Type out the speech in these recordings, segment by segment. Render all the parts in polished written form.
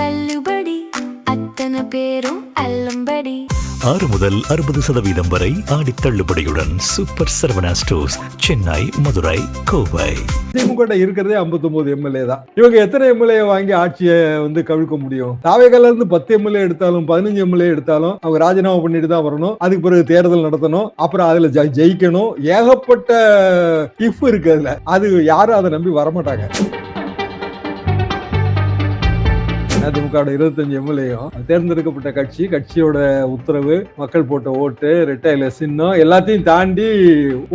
தள்ளுபடி அத்தனை பேரும் அல்லம்படி 6 முதல் 60% வரை ஆடி தள்ளுபடியுடன் சூப்பர் சரவணா ஸ்டோர்ஸ், சென்னை, மதுரை, கோவை. திமுக இருக்கிறதே 59 எம்எல்ஏ தான். இவங்க எத்தனை எம்எல்ஏ வாங்கி ஆட்சியை கவிழ்க்க முடியும்? தாவேகால இருந்து 10 எம்எல்ஏ எடுத்தாலும் 15 எம்எல்ஏ எடுத்தாலும் அவங்க ராஜினாமா பண்ணிட்டு தான் வரணும். அதுக்கு பிறகு தேர்தல் நடத்தணும், அப்புறம் அதுல ஜெயிக்கணும். ஏகப்பட்ட இஃப் இருக்கு அதுல. அது யாரும் அதை நம்பி வரமாட்டாங்க. அதிமுக 25 எம்எல்ஏயும் தேர்ந்தெடுக்கப்பட்ட கட்சியோட உத்தரவு, மக்கள் போட்ட ஓட்டு, ரெட்டையில சின்னம் எல்லாத்தையும் தாண்டி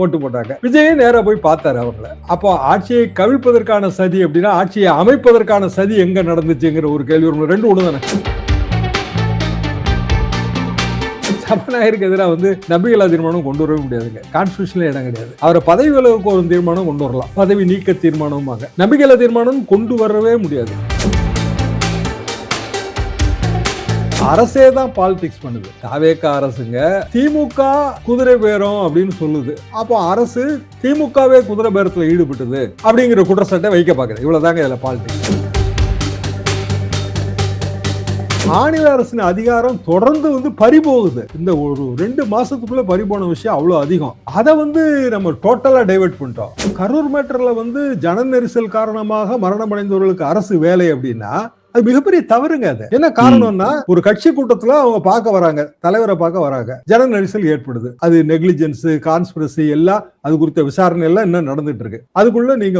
ஓட்டு போட்டாங்க. விஜய் நேரா போய் பார்த்தாரு அவர்களை. அப்போ ஆட்சியை கவிழ்ப்பதற்கான சதி அப்படின்னா ஆட்சியை அமைப்பதற்கான சதி எங்க நடந்துச்சுங்கிற ஒரு கேள்வி வரும். ரெண்டு ஒண்ணு தானே. சபாநாயகருக்கு எதிராக நம்பிக்கையில்லா தீர்மானம் கொண்டு வரவே முடியாதுங்க. கான்ஸ்டிடியூஷன்ல இடம் கிடையாது. அவரை பதவி விலகுக்கு ஒரு தீர்மானம் கொண்டு வரலாம், பதவி நீக்க தீர்மானமாக. நம்பிக்கையில்லா தீர்மானம் கொண்டு வரவே முடியாது. அரசே தான் பாலிடிக்ஸ் பண்ணுது. தாவேகா அரசுங்க திமுக குதிரை பேரம் அப்படின்னு சொல்லுது. அப்போ அரசு திமுகவே குதிரை பேரத்துல ஈடுபட்டது அப்படிங்கிற குற்றச்சாட்டை வைக்க பாக்குது. இவ்வளவுதாங்க இதுல பாலிடிக்ஸ். மாநில அரசின் அதிகாரம் தொடர்ந்து பறிபோகுது. இந்த ஒரு 2 மாசத்துக்குள்ள பறிபோன விஷயம் அவ்வளவு அதிகம். அதை நம்ம டோட்டலா டைவர்ட் பண்ணிட்டோம். கரூர் மேட்டர்ல ஜன நெரிசல் காரணமாக மரணம் அடைந்தவர்களுக்கு அரசு வேலை அப்படின்னா அது மிகப்பெரிய தவறுங்க. அது என்ன காரணம்னா, ஒரு கட்சி கூட்டத்துல அவங்க பார்க்க வராங்க, தலைவரை பார்க்க வராங்க, ஜன நெரிசல் ஏற்படுது. அது நெக்லிஜென்ஸ், கான்ஸ்பிரசி எல்லாம், அது குறித்த விசாரணை எல்லாம் இன்னும் நடந்துட்டு இருக்கு. அதுக்குள்ள நீங்க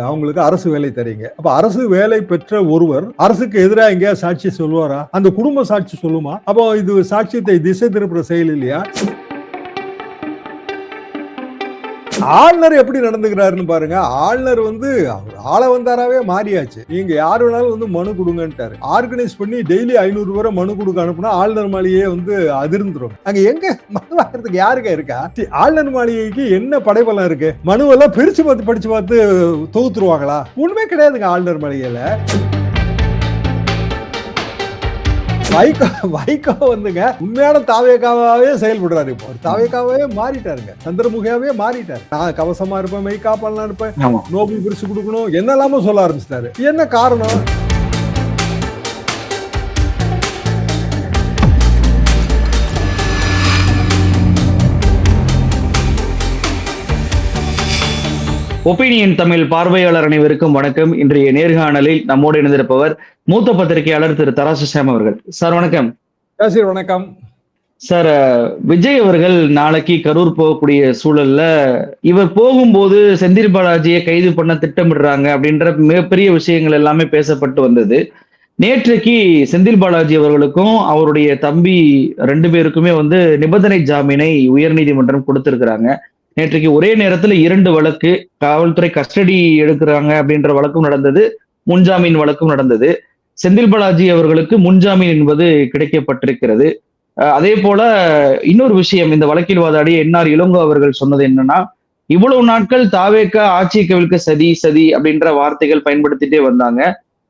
அவங்களுக்கு அரசு வேலை தரீங்க. அப்ப அரசு வேலை பெற்ற ஒருவர் அரசுக்கு எதிராக எங்கேயா சாட்சி சொல்லுவாரா? அந்த குடும்ப சாட்சி சொல்லுமா? அப்போ இது சாட்சியத்தை திசை திருப்புற செயல் இல்லையா? ஆளுநர் எப்படி நடந்துக்கிறாருன்னு பாருங்க. ஆளுநர் ஆள வந்தாராவே மாறியாச்சு. நீங்க யாரு வேணாலும் மனு கொடுங்கன்ட்டாரு. ஆர்கனைஸ் பண்ணி டெய்லி 500 பேரை மனு கொடுக்க அனுப்புனா ஆளுநர் மாளிகையே அதிர்ந்துரும். அங்க எங்க மனு வாங்குறதுக்கு யாருக்கா இருக்கா? ஆளுநர் மாளிகைக்கு என்ன படைபலம் இருக்கு? மனுவெல்லாம் படிச்சு பார்த்து தொகுத்துருவாங்களா? ஒண்ணுமே கிடையாதுங்க ஆளுநர் மாளிகையில. வைகோ உண்மையான தாவேகாவே செயல்படுறாரு. இப்போ தாவேகாவே மாறிட்டாருங்க, சந்திரமுகியாவே மாறிட்டாரு. நான் கவசமா இருப்பேன், மெய்காப்பாளனா இருப்பேன், நோபல் பரிசு கொடுக்கணும், என்னெல்லாமோ சொல்ல ஆரம்பிச்சிட்டாரு. என்ன காரணம்? ஒப்பீனியன் தமிழ் பார்வையாளர் அனைவருக்கும் வணக்கம். இன்றைய நேர்காணலில் நம்மோடு இணைந்திருப்பவர் மூத்த பத்திரிகையாளர் திரு தராசு சாம் அவர்கள். சார் வணக்கம். வணக்கம் சார். விஜய் அவர்கள் நாளைக்கு கரூர் போகக்கூடிய சூழல்ல இவர் போகும்போது செந்தில் பாலாஜியை கைது பண்ண திட்டமிடுறாங்க அப்படின்ற மிகப்பெரிய விஷயங்கள் எல்லாமே பேசப்பட்டு வந்தது. நேற்றைக்கு செந்தில் பாலாஜி அவர்களுக்கும் அவருடைய தம்பி 2 பேருக்குமே நிபந்தனை ஜாமீனை உயர்நீதிமன்றம் கொடுத்திருக்கிறாங்க. நேற்றைக்கு ஒரே நேரத்துல 2 வழக்கு, காவல்துறை கஸ்டடி எடுக்கிறாங்க அப்படின்ற வழக்கும் நடந்தது, முன்ஜாமீன் வழக்கும் நடந்தது. செந்தில் பாலாஜி அவர்களுக்கு முன்ஜாமீன் என்பது கிடைக்கப்பட்டிருக்கிறது. அதே போல இன்னொரு விஷயம், இந்த வழக்கில் வாதாடிய என்ஆர் இளங்கோ அவர்கள் சொன்னது என்னன்னா, இவ்வளவு நாட்கள் தாவேகா ஆட்சியை கவிழ்க்க சதி சதி அப்படின்ற வார்த்தைகள் பயன்படுத்திட்டே வந்தாங்க.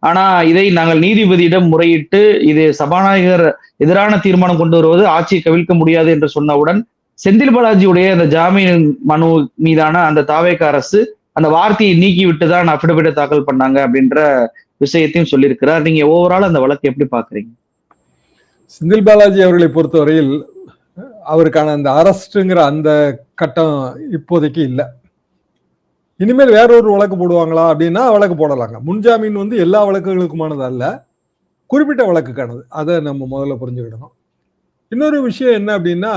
ஆனா இதை நாங்கள் நீதிபதியிடம் முறையிட்டு இது சபாநாயகர் எதிரான தீர்மானம் கொண்டு வருவது ஆட்சியை கவிழ்க்க முடியாது என்று சொன்னவுடன் செந்தில் பாலாஜியுடைய அந்த ஜாமீன் மனு மீதான அந்த தாவேகா அரசு அந்த வார்த்தையை நீக்கி விட்டுதான் அபிடவிட்டை தாக்கல் பண்ணாங்க அப்படின்ற விஷயத்தையும் சொல்லியிருக்கிறார். நீங்க ஓவரால் அந்த வழக்கு எப்படி பாக்குறீங்க? செந்தில் பாலாஜி அவர்களை பொறுத்தவரையில் அவருக்கான அந்த அரெஸ்ட்ங்கிற அந்த கட்டம் இப்போதைக்கு இல்லை. இனிமேல் வேறொரு வழக்கு போடுவாங்களா அப்படின்னா வழக்கு போடலாங்க. முன்ஜாமீன் எல்லா வழக்குகளுக்குமானது அல்ல, குறிப்பிட்ட வழக்குக்கானது. அதை நம்ம முதல்ல புரிஞ்சுக்கிடணும். இன்னொரு விஷயம் என்ன அப்படின்னா,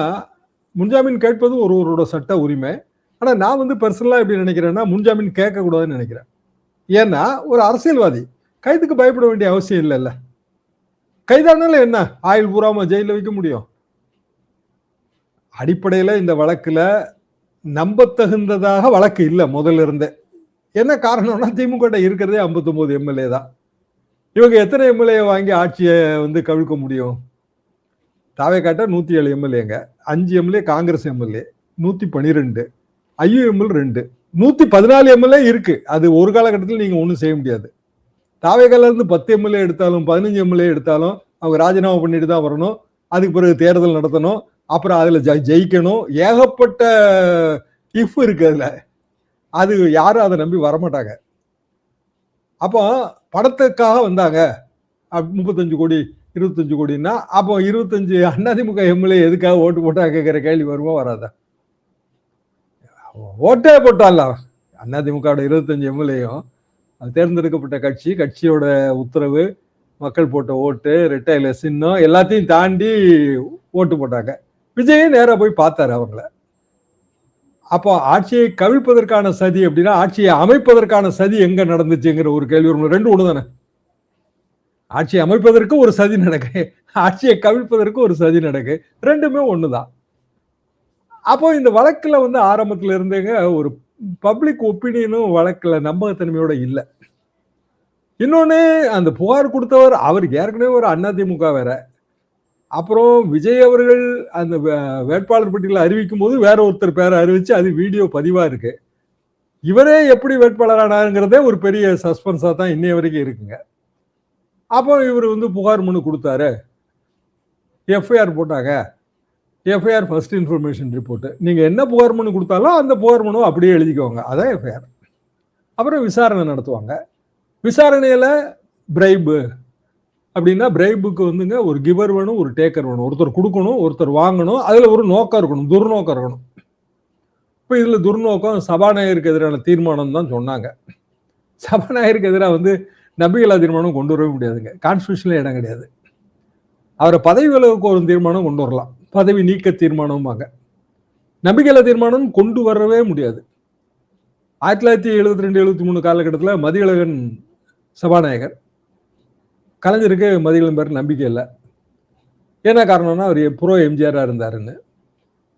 முன்ஜாமீன் கேட்பது ஒருவரோட சட்ட உரிமை. ஆனால் நான் பர்சனலா எப்படி நினைக்கிறேன்னா, முன்ஜாமீன் கேட்கக்கூடாதுன்னு நினைக்கிறேன். ஏன்னா ஒரு அரசியல்வாதி கைதுக்கு பயப்பட வேண்டிய அவசியம் இல்லைல்ல. கைதானாலும் என்ன, ஆயுள் பூராம ஜெயில வைக்க முடியும்? அடிப்படையில இந்த வழக்குல நம்பத்தகுந்ததாக வழக்கு இல்லை முதல்ல இருந்தே. என்ன காரணம்னா, திமுக இருக்கிறதே 59 எம்எல்ஏ தான். இவங்க எத்தனை எம்எல்ஏ வாங்கி ஆட்சியை கவிழ்க்க முடியும்? தாவேகாட்ட 107 எம்எல்ஏங்க, 5 MLA Congress MLA, 112, IUML 2, 114 MLA இருக்கு. அது ஒரு காலகட்டத்தில் நீங்க ஒன்றும் செய்ய முடியாது. தாவேகால இருந்து 10 எம்எல்ஏ எடுத்தாலும் 15 எம்எல்ஏ எடுத்தாலும் அவங்க ராஜினாமா பண்ணிட்டு தான் வரணும். அதுக்கு பிறகு தேர்தல் நடத்தணும், அப்புறம் அதுல ஜெயிக்கணும். ஏகப்பட்ட இஃப் இருக்கு அதுல. அது யாரும் அதை நம்பி வரமாட்டாங்க. அப்போ படத்துக்காக வந்தாங்க 35 கோடி 25 கோடின்னா அப்போ 25 அதிமுக எம்எல்ஏ எதுக்காக ஓட்டு போட்டா கேட்கிற கேள்வி வருமா வராதா? ஓட்டே போட்டால அதிமுக 25 எம்எல்ஏயும் தேர்ந்தெடுக்கப்பட்ட கட்சியோட உத்தரவு, மக்கள் போட்ட ஓட்டு, ரெட்டையில சின்னம் எல்லாத்தையும் தாண்டி ஓட்டு போட்டாங்க. விஜயே நேரா போய் பார்த்தாரு அவங்கள. அப்போ ஆட்சியை கவிழ்ப்பதற்கான சதி அப்படின்னா ஆட்சியை அமைப்பதற்கான சதி எங்க நடந்துச்சுங்கிற ஒரு கேள்வி. ரெண்டு ஒண்ணு தானே. ஆட்சியை அமைப்பதற்கு ஒரு சதி நடக்கு, ஆட்சியை கவிழ்ப்பதற்கு ஒரு சதி நடக்கு, ரெண்டுமே ஒண்ணுதான். அப்போ இந்த வழக்குல வந்து ஆரம்பத்துல இருந்தேங்க ஒரு பப்ளிக் ஒப்பீனியனும் வழக்குல நம்பகத்தன்மையோட இல்லை. இன்னொன்னு அந்த புகார் கொடுத்தவர் அவருக்கு ஏற்கனவே ஒரு அதிமுக வேற. அப்புறம் விஜய் அவர்கள் அந்த வேட்பாளர் பட்டியலில் அறிவிக்கும் போது வேற ஒருத்தர் பேரை அறிவிச்சு அது வீடியோ பதிவா இருக்கு. இவரே எப்படி வேட்பாளரானாருங்கிறதே ஒரு பெரிய சஸ்பென்ஸா தான் இன்னைய வரைக்கும் இருக்குங்க. அப்போ இவர் வந்து புகார் மனு கொடுத்தாரு, எஃப்ஐஆர் போட்டாங்க. FIR first information report. நீங்க என்ன புகார் மனு கொடுத்தாலும் அந்த புகார் மனு அப்படியே எழுதிக்கோங்க, அதான் எஃப்ஐஆர். அப்புறம் விசாரணை நடத்துவாங்க. விசாரணையில பிரைபு அப்படின்னா பிரைபுக்கு வந்துங்க ஒரு கிவர் வேணும், ஒரு டேக்கர் வேணும். ஒருத்தர் கொடுக்கணும், ஒருத்தர் வாங்கணும். அதுல ஒரு நோக்கம் இருக்கணும், துர்நோக்கம் இருக்கணும். இப்போ இதுல துர்நோக்கம் சபாநாயகருக்கு எதிரான தீர்மானம் தான் சொன்னாங்க. சபாநாயகருக்கு எதிராக வந்து நம்பிக்கையில்லா தீர்மானம் கொண்டு வரவே முடியாதுங்க, கான்ஸ்டியூஷன்ல இடம் கிடையாது. அவரை பதவி விலகுக்கு ஒரு தீர்மானம் கொண்டு வரலாம், பதவி நீக்க தீர்மானமாங்க. நம்பிக்கையில்லா தீர்மானம் கொண்டு வரவே முடியாது. 1972-73 காலகட்டத்தில் மதியழகன் சபாநாயகர், கலைஞருக்கு மதியழகன் பேர் நம்பிக்கை இல்லை. என்ன காரணம்னா அவர் ப்ரோ எம்ஜிஆரா இருந்தாருன்னு.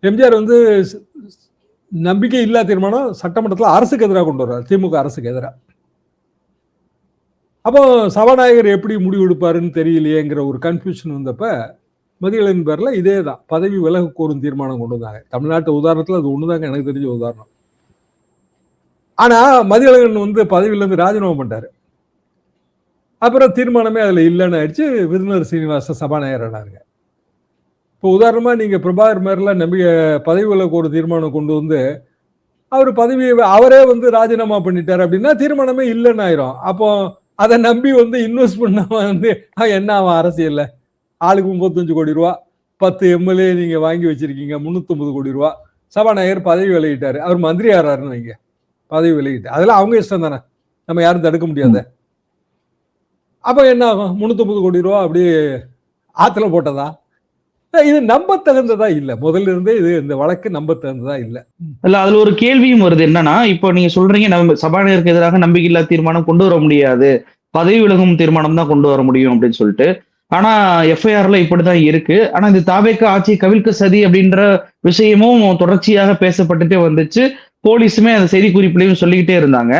எம்ஜிஆர் வந்து நம்பிக்கை இல்லா தீர்மானம் சட்டமன்றத்தில் அரசுக்கு எதிராக கொண்டு வர்றாரு, திமுக அரசுக்கு எதிராக. அப்போ சபாநாயகர் எப்படி முடிவு எடுப்பாருன்னு தெரியலையேங்கிற ஒரு கன்ஃபியூஷன் வந்தப்ப மதியழகன் பேர்ல இதே தான் பதவி விலகு கோரும் தீர்மானம் கொண்டு வந்தாங்க. தமிழ்நாட்டு உதாரணத்தில் அது ஒண்ணுதாங்க எனக்கு தெரிஞ்ச உதாரணம். ஆனா மதியழகன் வந்து பதவியிலிருந்து ராஜினாமா பண்ணிட்டாரு. அப்புறம் தீர்மானமே அதுல இல்லைன்னு ஆயிடுச்சு. விருதுநகர் சீனிவாச சபாநாயகர் ஆனாருங்க. இப்போ உதாரணமா நீங்க பிரபாகர் மேர்ல நம்பிக்கை பதவி விலகு ஒரு தீர்மானம் கொண்டு வந்து அவர் பதவியை அவரே வந்து ராஜினாமா பண்ணிட்டாரு அப்படின்னா தீர்மானமே இல்லைன்னு ஆயிரும். அப்போ அதை நம்பி வந்து இன்வெஸ்ட் பண்ணாம வந்து என்ன ஆகும் அரசியல்ல? ஆளுக்கு 35 கோடி ரூபா, 10 எம்எல்ஏ நீங்க வாங்கி வச்சிருக்கீங்க, 350 கோடி ரூபா. சபாநாயகர் பதவி விலகிட்டாரு, அவர் மந்திரி ஆறாருன்னு வைங்க, பதவி விலகிட்டு, அதெல்லாம் அவங்க இஷ்டம் தானே, நம்ம யாரும் தடுக்க முடியாது. அப்ப என்ன ஆகும்? 350 கோடி ரூபா அப்படியே ஆத்துல போட்டதா? இது நம்ப தகுந்ததா இல்ல. முதல்ல இருந்தே இது இந்த வழக்கு நம்ப தகுந்ததா இல்ல. இல்ல அதுல ஒரு கேள்வியும் வருது. என்னன்னா, இப்போ நீங்க சொல்றீங்க நம்ம சபாநாயகருக்கு எதிராக நம்பிக்கையில்லா தீர்மானம் கொண்டு வர முடியாது, பதவி விலகும் தீர்மானம் தான் கொண்டு வர முடியும் அப்படின்னு சொல்லிட்டு. ஆனா எஃப்ஐஆர்ல இப்படிதான் இருக்கு. ஆனா இந்த தாவேக ஆட்சி கவிழ்க்க சதி அப்படின்ற விஷயமும் தொடர்ச்சியாக பேசப்பட்டுட்டே வந்துச்சு. போலீஸுமே அந்த செய்தி குறிப்பிலையும் சொல்லிக்கிட்டே இருந்தாங்க.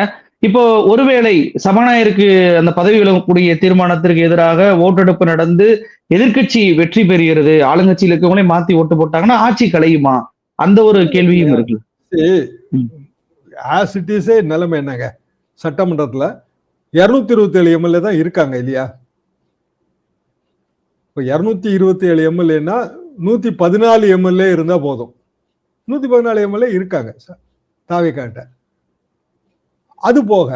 இப்போ ஒருவேளை சபாநாயகருக்கு அந்த பதவி விலகக்கூடிய தீர்மானத்திற்கு எதிராக ஓட்டெடுப்பு நடந்து எதிர்கட்சி வெற்றி பெறுகிறது, ஆளுங்கட்சியில் இருக்கவங்களே மாத்தி ஓட்டு போட்டாங்கன்னா ஆட்சி கலையுமா? அந்த ஒரு கேள்வியும் இருக்கு. ஆஸ் இட் இஸ் நிலைமை என்னங்க, சட்டமன்றத்துல 227 எம்எல்ஏ தான் இருக்காங்க இல்லையா? இப்போ 227 எம்எல்ஏன்னா 114 எம்எல்ஏ இருந்தா போதும். 114 எம்எல்ஏ இருக்காங்க தாவேகாட்ட. அது போக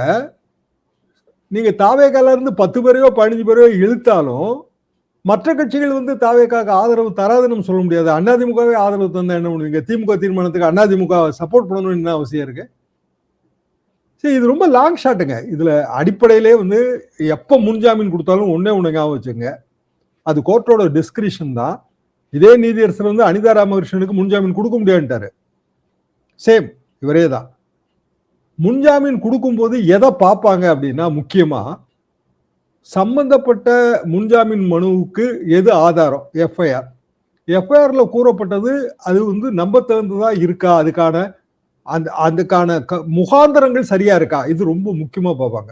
நீங்க தாவேகால இருந்து 10 பேரையோ 15 பேரையோ இழுத்தாலும் மற்ற கட்சிகள் வந்து தாவேகாக்கு ஆதரவு தராதுன்னு சொல்ல முடியாது. அதிமுகவே ஆதரவு தந்தா என்ன பண்ணுவீங்க? திமுக தீர்மானத்துக்கு அதிமுக சப்போர்ட் பண்ணணும்னு என்ன அவசியம் இருக்கு? சரி, இது ரொம்ப லாங் ஷாட்டுங்க. இதுல அடிப்படையிலே வந்து எப்ப முன்ஜாமீன் கொடுத்தாலும் ஒன்னே ஒண்ணு ஞாபகம் வச்சுங்க, அது கோர்ட்டோட டிஸ்கிரிஷன் தான். இதே நீதியரசர் வந்து அனிதா ராமகிருஷ்ணனுக்கு முன்ஜாமீன் கொடுக்க முடியாதுட்டாரு. சேம் இவரே தான். முன்ஜாமீன் கொடுக்கும்போது எதை பார்ப்பாங்க அப்படின்னா, முக்கியமா சம்பந்தப்பட்ட முன்ஜாமீன் மனுவுக்கு எது ஆதாரம்? எஃப்ஐஆர். எஃப்ஐஆர்ல கூறப்பட்டது அது வந்து நம்ப தகுந்ததா இருக்கா, அதுக்கான முகாந்தரங்கள் சரியா இருக்கா, இது ரொம்ப முக்கியமா பார்ப்பாங்க.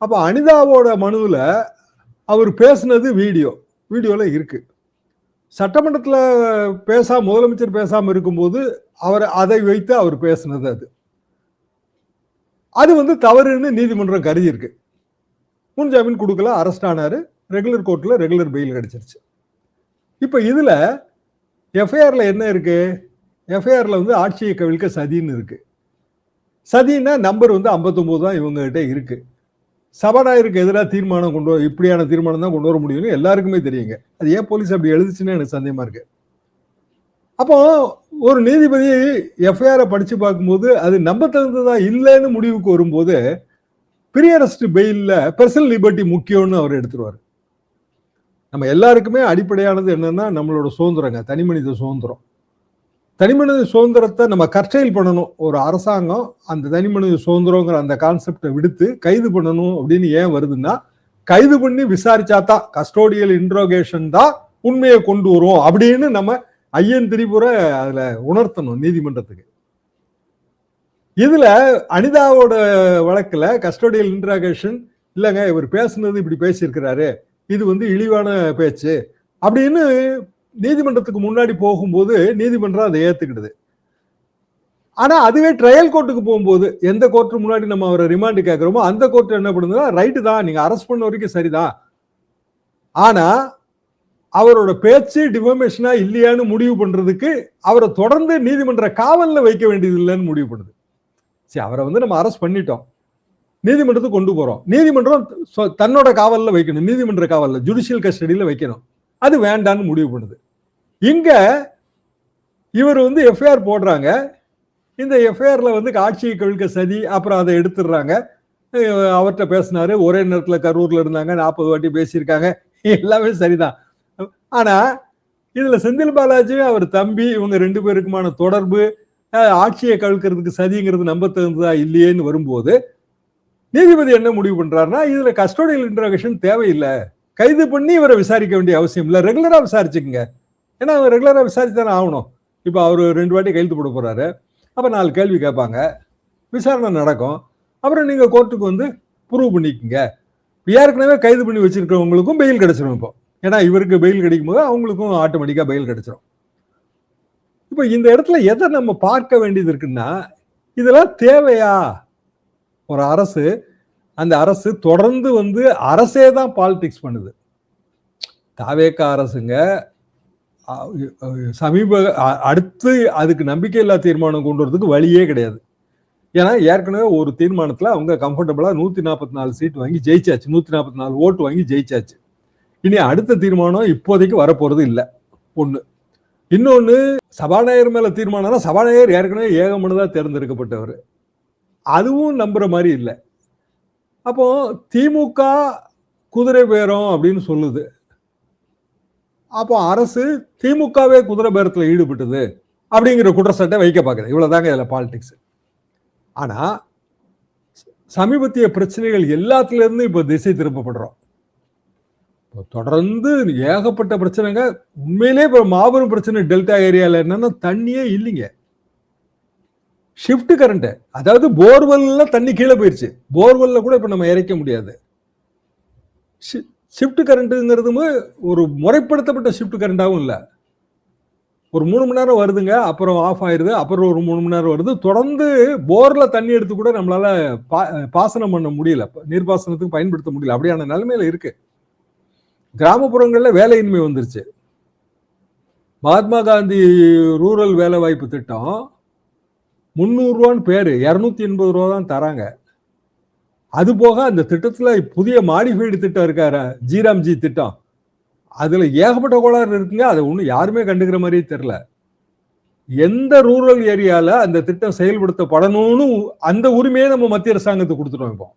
அப்ப அனிதாவோட மனுவில் அவர் பேசினது வீடியோல இருக்கு. சட்டமன்றத்தில் முதலமைச்சர் பேசாம இருக்கும்போது அவர் அதை வைத்து அவர் பேசினது அது வந்து தவறுன்னு நீதிமன்றம் கருதி இருக்கு. முன்ஜாமீன் கொடுக்கல, அரெஸ்ட் ஆனாரு, ரெகுலர் கோர்ட்ல ரெகுலர் பெயில் கிடைச்சிருச்சு. இப்ப இதுல எஃப்ஐஆர்ல என்ன இருக்கு? எஃப்ஐஆர்ல வந்து ஆட்சியை கவிழ்க்க சதின்னு இருக்கு. சதின்னா நம்பர் வந்து 59 தான் இவங்க கிட்ட இருக்கு. சபாநாயகருக்கு எதிராக தீர்மானம் கொண்டு வர இப்படியான தீர்மானம் தான் கொண்டு வர முடியும்னு எல்லாருக்குமே தெரியுங்க. அது ஏன் போலீஸ் அப்படி எழுதுச்சுன்னு எனக்கு சந்தேகமா இருக்கு. அப்போ ஒரு நீதிபதி எஃப்ஐஆரை படிச்சு பார்க்கும்போது அது நம்ப தகுந்ததா இல்லைன்னு முடிவுக்கு வரும்போது ப்ரீ அரெஸ்ட் பெயில்ல பர்சனல் லிபர்ட்டி முக்கியம்னு அவர் எடுத்துருவாரு. நம்ம எல்லாருக்குமே அடிப்படையானது என்னன்னா நம்மளோட சுதந்திரங்க, தனி மனித சுதந்திரம். தனி மனித சுதந்திரத்தை நம்ம கர்டைல் பண்ணணும். ஒரு அரசாங்கம் அந்த தனி மனித சுதந்திரங்கிற அந்த கான்செப்டை விடுத்து கைது பண்ணணும் அப்படின்னு ஏன் வருதுன்னா, கைது பண்ணி விசாரிச்சாதான் கஸ்டோடியல் இன்ட்ரோகேஷன் தான் உண்மையை கொண்டு வரும் அப்படின்னு நம்ம ஐயன் திரிபுர அதுல உணர்த்தணும் நீதிமன்றத்துக்கு. இதுல அனிதாவோட வழக்குல கஸ்டோடியல் இன்ட்ராகேஷன் இல்லைங்க, இவர் பேசுனது இப்படி பேசியிருக்கிறாரு, இது இழிவான பேச்சு அப்படின்னு நீதிமன்றத்துக்கு முன்னாடி போகும்போது நீதிமன்றம் அதை ஏத்துக்கிடுது. ஆனா அதுவே ட்ரையல் கோர்ட்டுக்கு போகும்போது எந்த கோர்ட்டு முன்னாடி நம்ம அவரை ரிமாண்ட் கேட்கிறோமோ அந்த கோர்ட் என்ன பண்ணுதுன்னா, ரைட்டு தான், நீங்க அரெஸ்ட் பண்ண வரைக்கும் சரிதான், ஆனா அவரோட பேச்சு டிஃபமேஷனா இல்லையான்னு முடிவு பண்றதுக்கு அவரை தொடர்ந்து நீதிமன்ற காவல்ல வைக்க வேண்டியது இல்லைன்னு முடிவு பண்ணுது. சரி, அவரை நம்ம அரெஸ்ட் பண்ணிட்டோம், நீதிமன்றத்துக்கு கொண்டு போறோம், நீதிமன்றம் தன்னோட காவல்ல வைக்கணும், நீதிமன்ற காவல்ல ஜுடிஷியல் கஸ்டடியில வைக்கணும், அது வேண்டான்னு முடிவு பண்ணுது. இங்க இவர் எஃப்ஐஆர் போடுறாங்க. இந்த எஃப்ஐஆர்ல ஆட்சியை கவிழ்க்க சதி, அப்புறம் அதை எடுத்துடுறாங்க. அவர்கிட்ட பேசினாரு, ஒரே நேரத்துல கரூர்ல இருந்தாங்க, 40 வாட்டி பேசியிருக்காங்க, எல்லாமே சரிதான். ஆனா இதுல செந்தில் பாலாஜி அவர் தம்பி இவங்க 2 பேருக்குமான தொடர்பு, ஆட்சியை கவிழ்க்கிறதுக்கு சதிங்கிறது நம்ப தகுந்ததா இல்லையேன்னு வரும்போது நீதிபதி என்ன முடிவு பண்றாருன்னா, இதுல கஸ்டோடியல் இன்ட்ராகேஷன் தேவையில்லை, கைது பண்ணி இவரை விசாரிக்க வேண்டிய அவசியம் இல்லை, ரெகுலரா விசாரிச்சுக்குங்க. ஏன்னா அவர் ரெகுலரா விசாரிச்சுதானே ஆகணும். இப்ப அவரு 2 வாட்டி கைது போட போறாரு, அப்ப 4 கேள்வி கேட்பாங்க, விசாரணை நடக்கும், அப்புறம் நீங்க கோர்ட்டுக்கு ப்ரூவ் பண்ணிக்கங்க. ஏற்கனவே கைது பண்ணி வச்சிருக்கிறவங்களுக்கும் பெயில் கிடைச்சிடும். இப்போ ஏன்னா இவருக்கு பெயில் கிடைக்கும் போது அவங்களுக்கும் ஆட்டோமேட்டிக்கா பெயில் கிடைச்சிடும். இப்ப இந்த இடத்துல எதை நம்ம பார்க்க வேண்டியது இருக்குன்னா, இதெல்லாம் தேவையா? ஒரு அரசு, அந்த அரசு தொடர்ந்து அரசே தான் பாலிடிக்ஸ் பண்ணுது. தாவேக அரசுங்க அடுத்து அதுக்கு நம்பிக்கையில்லா தீர்மானம் கொண்டு வரதுக்கு வழியே கிடையாது. ஏன்னா ஏற்கனவே ஒரு தீர்மானத்துல அவங்க கம்ஃபர்டபுளா 144 சீட் வாங்கி ஜெயிச்சாச்சு, 144 ஓட்டு வாங்கி ஜெயிச்சாச்சு. இனி அடுத்த தீர்மானம் இப்போதைக்கு வரப்போறது இல்லை. ஒண்ணு. இன்னொன்னு, சபாநாயகர் மேல தீர்மானம்னா சபாநாயகர் ஏற்கனவே ஏகமனதா தேர்ந்தெடுக்கப்பட்டவர், அதுவும் நம்புற மாதிரி இல்லை. அப்போ திமுக குதிரை பேரம் அப்படின்னு சொல்லுது. அப்போ அரசு திமுகவே குதிரை பேரத்துல ஈடுபட்டது அப்படிங்கிற குற்றச்சாட்டை வைக்க பார்க்குது. இவ்வளவுதாங்க இதுல பாலிடிக்ஸ். ஆனா சமீபத்திய பிரச்சனைகள் எல்லாத்துல இருந்து இப்ப திசை திருப்பப்படுறோம். தொடர்ந்து ஏகப்பட்ட பிரச்சனைங்க. உண்மையிலே இப்ப மாபெரும் பிரச்சனை டெல்டா ஏரியால என்னன்னா, தண்ணியே இல்லைங்க. ஷிஃப்ட் கரண்ட், அதாவது போர்வெல்ல தண்ணி கீழே போயிருச்சு, போர்வெல்ல கூட இப்ப நம்ம இறைக்க முடியாது. ஷிஃப்ட் கரண்ட்ங்கிறது ஒரு முறைப்படுத்தப்பட்ட ஷிஃப்ட் கரண்டாகவும் இல்லை. ஒரு 3 மணி நேரம் வருதுங்க, அப்புறம் ஆஃப் ஆயிருது, அப்புறம் ஒரு 3 மணி நேரம் வருது. தொடர்ந்து போர்ல தண்ணி எடுத்து கூட நம்மளால பாசனம் பண்ண முடியல, நீர்ப்பாசனத்துக்கு பயன்படுத்த முடியல. அப்படியான நிலைமையில இருக்கு. கிராமப்புறங்கள்ல வேலையின்மை வந்துருச்சு. மகாத்மா காந்தி ரூரல் வேலை வாய்ப்பு திட்டம் 300 ரூபான்னு பேரு, 280 ரூபா தான் தராங்க. அது போக அந்த திட்டத்துல புதிய மாடிஃபைடு திட்டம் இருக்காரு, ஜிராம்ஜி திட்டம், அதுல ஏகப்பட்ட கோளாறு இருக்குங்க. அதை ஒண்ணு யாருமே கண்டுக்கிற மாதிரியே தெரியல. எந்த ரூரல் ஏரியால அந்த திட்டம் செயல்படுத்தப்படணும்னு அந்த உரிமையை நம்ம மத்திய அரசாங்கத்துக்கு கொடுத்துட்டோம். இப்போ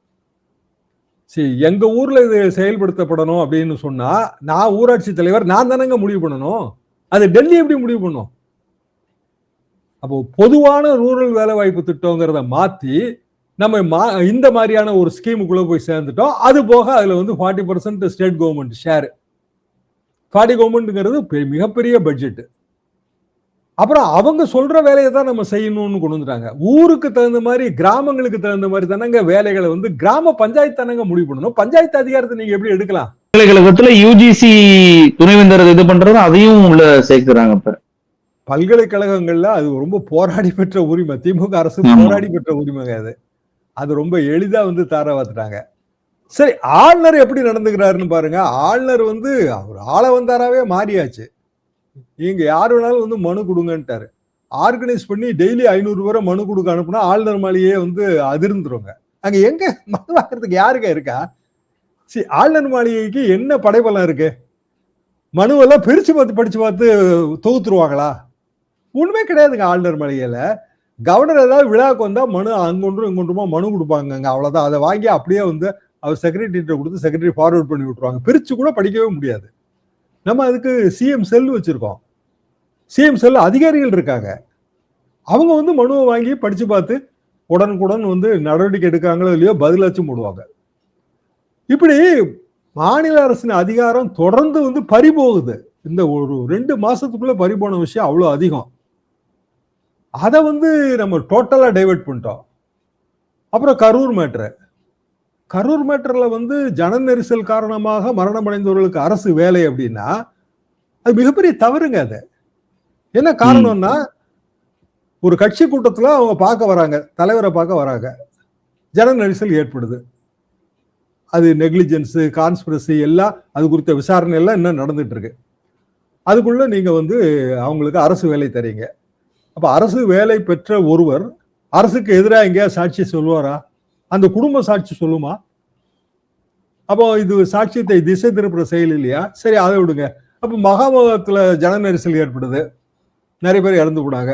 சரி, எங்க ஊர்ல இது செயல்படுத்தப்படணும் அப்படின்னு சொன்னா நான் ஊராட்சி தலைவர், நான் தானங்க முடிவு பண்ணணும். அது டெல்லி எப்படி முடிவு பண்ணும்? அப்போ பொதுவான ரூரல் வேலை வாய்ப்பு திட்டங்கிறத மாத்தி நம்ம இந்த மாதிரியான ஒரு ஸ்கீமுக்குள்ள போய் சேர்ந்துட்டோம். அது போக அதுல 40% ஸ்டேட் கவர்மெண்ட் ஷேர், 40 கவர்மெண்ட்ங்கிறது மிகப்பெரிய பட்ஜெட். அப்புறம் அவங்க சொல்ற வேலையை தான் நம்ம செய்யணும்னு கொண்டு வந்துட்டாங்க. ஊருக்கு தகுந்த மாதிரி, கிராமங்களுக்கு தகுந்த மாதிரி தானங்க வேலைகளை கிராம பஞ்சாயத்து தானங்க முடிவு பண்ணணும். பஞ்சாயத்து அதிகாரத்தை நீங்க எப்படி எடுக்கலாம்? பல்கலைக்கழகத்துல யூஜிசி துணைவேந்தர் இது பண்றது, அதையும் உள்ள சேர்க்கிறாங்க. இப்ப பல்கலைக்கழகங்கள்ல அது ரொம்ப போராடி பெற்ற உரிமை, திமுக அரசு போராடி பெற்ற உரிமைங்க. அது ரொம்ப எளிதா தாரவாத்துட்டாங்க. சரி, ஆளுநர் எப்படி நடந்துக்கிறாருன்னு பாருங்க. ஆளுநர் அவர் ஆள வந்தாராவே மாறியாச்சு. நீங்க யாரு வேணாலும் மனு கொடுங்கன்ட்டாரு. ஆர்கனைஸ் பண்ணி டெய்லி 500 பேரை மனு கொடுக்க அனுப்புனா ஆளுநர் மாளிகையே அதிர்ந்துருங்க. அங்க எங்க மனு வாங்குறதுக்கு யாருங்க இருக்கா? ஆளுநர் மாளிகைக்கு என்ன படைபலம் இருக்கு? மனுவெல்லாம் பிரிச்சு பார்த்து படிச்சு பார்த்து தொகுத்துருவாங்களா? ஒண்ணுமே கிடையாதுங்க. ஆளுநர் மாளிகையில கவர்னர் ஏதாவது விழாவுக்கு வந்தா மனு அங்கொன்றும் இங்கொன்றுமா மனு கொடுப்பாங்க. அவ்வளவுதான். அதை வாங்கி அப்படியே வந்து அவர் செக்ரட்டரிட்ட கொடுத்து செக்ரட்டரி ஃபார்வர்ட் பண்ணி விட்டுருவாங்க. பிரிச்சு கூட படிக்கவே முடியாது. நம்ம அதுக்கு சிஎம் செல் வச்சிருக்கோம். சிஎம் செல் அதிகாரிகள் இருக்காங்க. அவங்க வந்து மனுவை வாங்கி படிச்சு பார்த்து உடனுக்குடன் வந்து நடவடிக்கை எடுக்காங்களோ இல்லையோ பதிலாச்சும் போடுவாங்க. இப்படி மாநில அரசின் அதிகாரம் தொடர்ந்து வந்து பறிபோகுது. இந்த ஒரு 2 மாசத்துக்குள்ள பறிபோன விஷயம் அவ்வளவு அதிகம். அதை வந்து நம்ம டோட்டலா டைவர்ட் பண்ணிட்டோம். அப்புறம் கரூர் மேட்டர்ல வந்து ஜன நெரிசல் காரணமாக மரணம் அடைந்தவர்களுக்கு அரசு வேலை அப்படின்னா அது மிகப்பெரிய தவறுங்க. அது என்ன காரணம்னா, ஒரு கட்சி கூட்டத்துல அவங்க பார்க்க வராங்க, தலைவரை பார்க்க வராங்க, ஜன நெரிசல் ஏற்படுது. அது நெக்லிஜென்ஸ், கான்ஸ்பிரசி எல்லாம் அது குறித்த விசாரணை எல்லாம் இன்னும் நடந்துட்டு இருக்கு. அதுக்குள்ள நீங்க வந்து அவங்களுக்கு அரசு வேலை தரீங்க. அப்ப அரசு வேலை பெற்ற ஒருவர் அரசுக்கு எதிராக எங்கேயா சாட்சி சொல்லுவாரா? அந்த குடும்ப சாட்சி சொல்லுமா? அப்போ இது சாட்சியத்தை திசை திருப்புற செயல் இல்லையா? சரி, அதை விடுங்க. அப்ப மகாமகத்துல ஜன நெரிசல் ஏற்படுது, நிறைய பேர் இறந்து போனாங்க,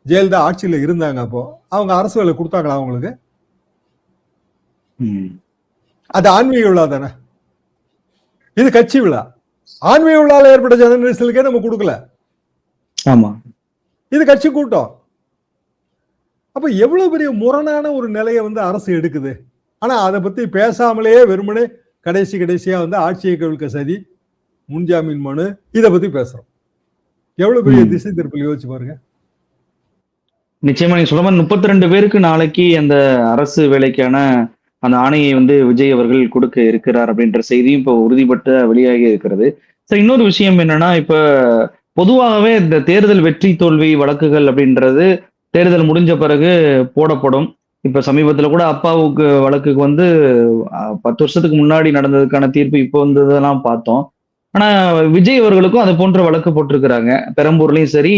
ஜெயலலிதா ஆட்சியில இருந்தாங்க. அப்போ அவங்க அரசு வேலை கொடுத்தாங்களா அவங்களுக்கு? அது ஆன்மீக விழா தானே, இது கட்சி விழா. ஆன்மீக விழால ஏற்பட்ட ஜன நெரிசலுக்கே நம்ம கொடுக்கல. ஆமா, இது கட்சி கூட்டம். அப்ப எவ்வளவு பெரிய முரணான ஒரு நிலையை வந்து அரசு எடுக்குது. ஆனா அதை பத்தி பேசாமலேயே வெறுமனே கடைசியா வந்து ஆட்சியை கவிழ்க்க சதி, முன்ஜாமீன் மனு, இதை பத்தி பேசுறோம். எவ்வளவு பெரிய திசை திருப்பல் யோசிச்சு பாருங்க. நிச்சயமா நீங்க சொல்ல மாதிரி 32 பேருக்கு நாளைக்கு அந்த அரசு வேலைக்கான அந்த ஆணையை வந்து விஜய் அவர்கள் கொடுக்க இருக்கிறார் அப்படின்ற செய்தியும் இப்போ உறுதிப்பட்டு வெளியாகி இருக்கிறது. சரி, இன்னொரு விஷயம் என்னன்னா, இப்ப பொதுவாகவே இந்த தேர்தல் வெற்றி தோல்வி வழக்குகள் அப்படின்றது தேர்தல் முடிஞ்ச பிறகு போடப்படும். இப்ப சமீபத்துல கூட அப்பாவுக்கு வழக்குக்கு வந்து 10 வருஷத்துக்கு முன்னாடி நடந்ததுக்கான தீர்ப்பு இப்போ வந்ததெல்லாம் பார்த்தோம். ஆனா விஜய் அவர்களுக்கும் அது போன்ற வழக்கு போட்டிருக்கிறாங்க, பெரம்பூர்லயும் சரி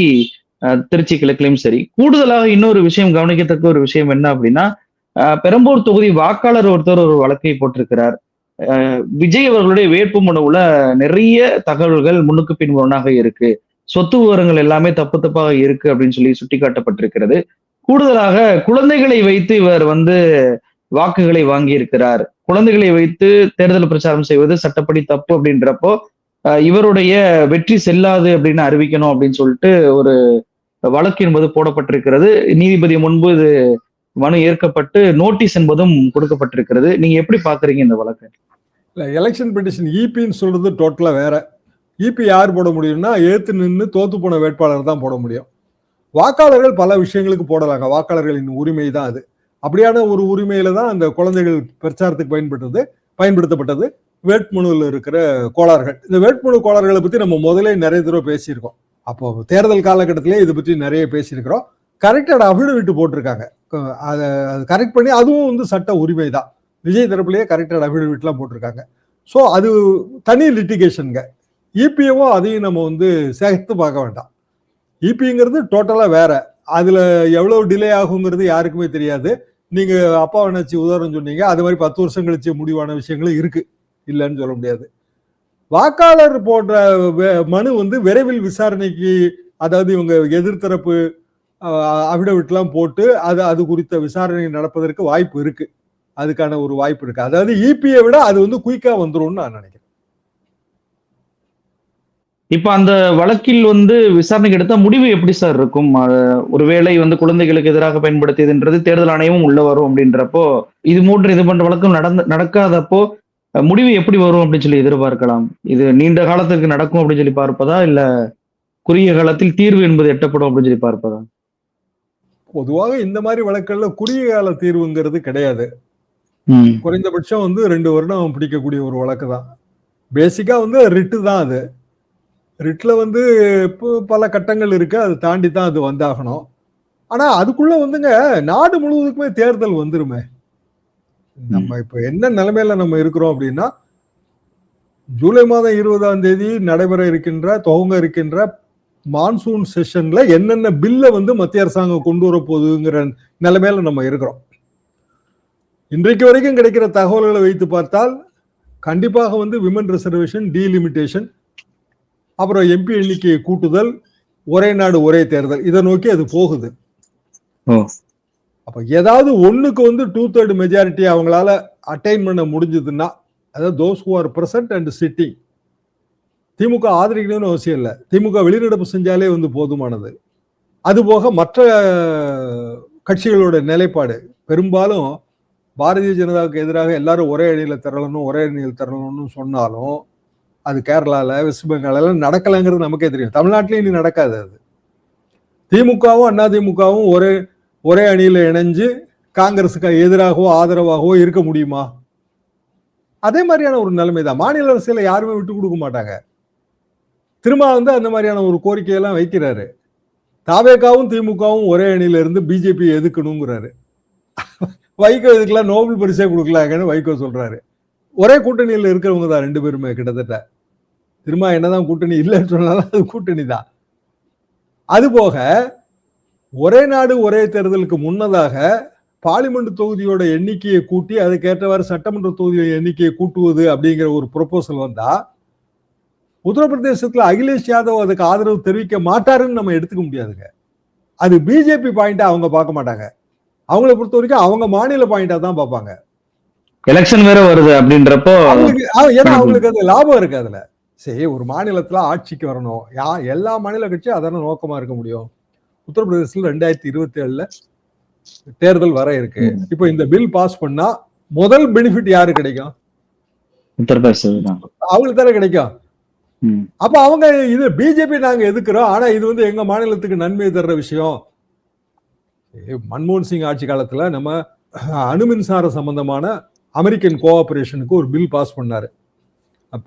திருச்சி கிழக்குலயும் சரி. கூடுதலாக இன்னொரு விஷயம், கவனிக்கத்தக்க ஒரு விஷயம் என்ன அப்படின்னா, பெரம்பூர் தொகுதி வாக்காளர் ஒருத்தர் ஒரு வழக்கை போட்டிருக்கிறார். விஜய் அவர்களுடைய வேட்பு மனுவுல நிறைய தகவல்கள் முன்னுக்கு பின் முரணாக இருக்கு, சொத்து விவரங்கள் எல்லாமே தப்பாக இருக்கு அப்படின்னு சொல்லி சுட்டிக்காட்டப்பட்டிருக்கிறது. கூடுதலாக குழந்தைகளை வைத்து இவர் வந்து வாக்குகளை வாங்கி இருக்கிறார். குழந்தைகளை வைத்து தேர்தல் பிரச்சாரம் செய்வது சட்டப்படி தப்பு அப்படின்றப்போ இவருடைய வெற்றி செல்லாது அப்படின்னு அறிவிக்கணும் அப்படின்னு சொல்லிட்டு ஒரு வழக்கு என்பது போடப்பட்டிருக்கிறது. நீதிபதி முன்பு இது மனு ஏற்கப்பட்டு நோட்டீஸ் என்பதும் கொடுக்கப்பட்டிருக்கிறது. நீங்க எப்படி பாக்குறீங்க இந்த வழக்கு? எலெக்ஷன் பெட்டிஷன் இபின்னு சொல்றது டோட்டலா வேற. இபி யார் போட முடியும்னா ஏத்து நின்று தோத்து போன வேட்பாளர் தான் போட முடியும். வாக்காளர்கள் பல விஷயங்களுக்கு போடலாங்க, வாக்காளர்களின் உரிமை தான் அது. அப்படியான ஒரு உரிமையில தான் அந்த குழந்தைகள் பிரச்சாரத்துக்கு பயன்படுத்தப்பட்டது வேட்புமனுவில் இருக்கிற கோளாறுகள். இந்த வேட்புமனு கோளாறுகளை பத்தி நம்ம முதலே நிறைய தடவை பேசியிருக்கோம். அப்போ தேர்தல் காலகட்டத்திலே இதை பற்றி நிறைய பேசியிருக்கிறோம். கரெக்டட் அஃபிடவிட் போட்டிருக்காங்க, அதை கரெக்ட் பண்ணி, அதுவும் வந்து சட்ட உரிமை தான். விஜய் தரப்புலேயே கரெக்டட் அஃபிடவிட்லாம் போட்டிருக்காங்க. ஸோ அது தனி லிட்டிகேஷனுங்க. இபிஏவும் அதையும் நம்ம வந்து சேர்த்து பார்க்க வேண்டாம். இபிங்கிறது டோட்டலா வேற. அதுல எவ்வளவு டிலே ஆகுங்கிறது யாருக்குமே தெரியாது. நீங்க அப்பா நினைச்சு உதாரணம் சொன்னீங்க, அது மாதிரி 10 வருஷம் கழிச்சு முடிவான விஷயங்களும் இருக்கு, இல்லைன்னு சொல்ல முடியாது. வாக்காளர் போன்ற மனு வந்து விரைவில் விசாரணைக்கு, அதாவது இவங்க எதிர்த்தரப்பு அபிடவிட்லாம் போட்டு அது குறித்த விசாரணை நடப்பதற்கு வாய்ப்பு இருக்கு. அதுக்கான ஒரு வாய்ப்பு இருக்கு. அதாவது இபியை விட அது வந்து குயிக்கா வந்துரும்னு நான் நினைக்கிறேன். இப்ப அந்த வழக்கில் வந்து விசாரணைக்கு எடுத்த முடிவு எப்படி சார் இருக்கும்? ஒருவேளை வந்து குழந்தைகளுக்கு எதிராக பயன்படுத்தியதுன்றது தேர்தல் ஆணையமும் உள்ள வரும் அப்படின்றப்போ, இது போன்ற வழக்கம் நடக்காதப்போ முடிவு எப்படி வரும் அப்படின்னு சொல்லி எதிர்பார்க்கலாம்? இது நீண்ட காலத்துக்கு நடக்கும் அப்படின்னு சொல்லி பார்ப்பதா, இல்ல குறுகிய காலத்தில் தீர்வு என்பது எட்டப்படும் அப்படின்னு சொல்லி பார்ப்பதா? பொதுவாக இந்த மாதிரி வழக்குகள்ல குறுகிய கால தீர்வுங்கிறது கிடையாது. குறைந்தபட்சம் வந்து 2 வருடம் பிடிக்கக்கூடிய ஒரு வழக்கு தான். பேசிக்கா வந்து ரிட்டு தான். அது ரிட்ல வந்து பல கட்டங்கள் இருக்கு, அதை தாண்டி தான் அது வந்தாகணும். ஆனா அதுக்குள்ள வந்துங்க நாடு முழுவதுக்குமே தேர்தல் வந்துருமே. நம்ம இப்ப என்ன நிலைமையில நம்ம இருக்கிறோம் அப்படின்னா, ஜூலை மாதம் 20ஆம் தேதி துவங்க இருக்கின்ற மான்சூன் செஷன்ல என்னென்ன பில்ல வந்து மத்திய அரசாங்கம் கொண்டு வர போகுதுங்கிற நிலைமையில நம்ம இருக்கிறோம். இன்றைக்கு வரைக்கும் கிடைக்கிற தகவல்களை வைத்து பார்த்தால் கண்டிப்பாக வந்து விமன் ரிசர்வேஷன், டீலிமிட்டேஷன், அப்புறம் எம்பி எண்ணிக்கையை கூட்டுதல், ஒரே நாடு ஒரே தேர்தல், இதை நோக்கி அது போகுது. அப்ப ஏதாவது ஒண்ணுக்கு வந்து 2/3 மெஜாரிட்டி அவங்களால அட்டைன் பண்ண முடிஞ்சதுன்னா, அதாவது those who are present and sitting, திமுக ஆதரிக்கணும்னு அவசியம் இல்லை, திமுக வெளிநடப்பு செஞ்சாலே வந்து போதுமானது. அதுபோக மற்ற கட்சிகளோட நிலைப்பாடு பெரும்பாலும் பாரதிய ஜனதாவுக்கு எதிராக எல்லாரும் ஒரே அணியில திரளணும்னு சொன்னாலும் அது கேரளால, வெஸ்ட் பெங்கால நடக்கலைங்கிறது நமக்கே தெரியும். தமிழ்நாட்டிலையும் இனி நடக்காது. அது திமுகவும் அதிமுகவும் ஒரே அணியில இணைஞ்சு காங்கிரஸுக்கு எதிராகவோ ஆதரவாகவோ இருக்க முடியுமா? அதே மாதிரியான ஒரு நிலைமை தான். மாநில அரசியல யாருமே விட்டு கொடுக்க மாட்டாங்க. திரும்ப வந்து அந்த மாதிரியான ஒரு கோரிக்கையெல்லாம் வைக்கிறாரு. தாவேகாவும் திமுகவும் ஒரே அணியில இருந்து பிஜேபி எதுக்கணுங்கிறாரு. வைகோ இதுக்கெல்லாம் நோபல் பரிசே கொடுக்கலாங்கன்னு வைகோ சொல்றாரு. ஒரே கூட்டணியில் இருக்கிறவங்க தான் ரெண்டு பேருமே கிட்டத்தட்ட. திரும்ப என்னதான் கூட்டணி இல்லைன்னு சொன்னாலும் அது கூட்டணி தான். அதுபோக ஒரே நாடு ஒரே தேர்தலுக்கு முன்னதாக பார்லிமெண்ட் தொகுதியோட எண்ணிக்கையை கூட்டி அதுக்கேற்றவாறு சட்டமன்ற தொகுதியோட எண்ணிக்கையை கூட்டுவது அப்படிங்கிற ஒரு ப்ரொபோசல் வந்தா உத்தரப்பிரதேசத்துல அகிலேஷ் யாதவ் அதுக்கு ஆதரவு தெரிவிக்க மாட்டாருன்னு நம்ம எடுத்துக்க முடியாதுங்க. அது பிஜேபி பாயிண்டா அவங்க பார்க்க மாட்டாங்க. அவங்களை பொறுத்த வரைக்கும் அவங்க மாநில பாயிண்டா தான் பார்ப்பாங்க. எலெக்ஷன் வேற வருது அப்படின்றப்போ ஏன்னா அவங்களுக்கு அது லாபம் இருக்கு. அதுல சரி, ஒரு மாநிலத்துல ஆட்சிக்கு வரணும், எல்லா மாநில கட்சியும் அதான நோக்கமா இருக்க முடியும். உத்தரப்பிரதேசத்துல 2027 தேர்தல் வர இருக்கு. இப்போ இந்த பில் பாஸ் பண்ணா முதல் பெனிஃபிட் யாரு கிடைக்கும்? அவங்களுக்கு தானே கிடைக்கும். அப்ப அவங்க இது பிஜேபி நாங்க எதுக்குறோம், ஆனா இது வந்து எங்க மாநிலத்துக்கு நன்மை தர்ற விஷயம். மன்மோகன் சிங் ஆட்சி காலத்துல நம்ம அணுமின்சார சம்பந்தமான அமெரிக்கன் கோஆபரேஷனுக்கு ஒரு பில் பாஸ் பண்ணாரு.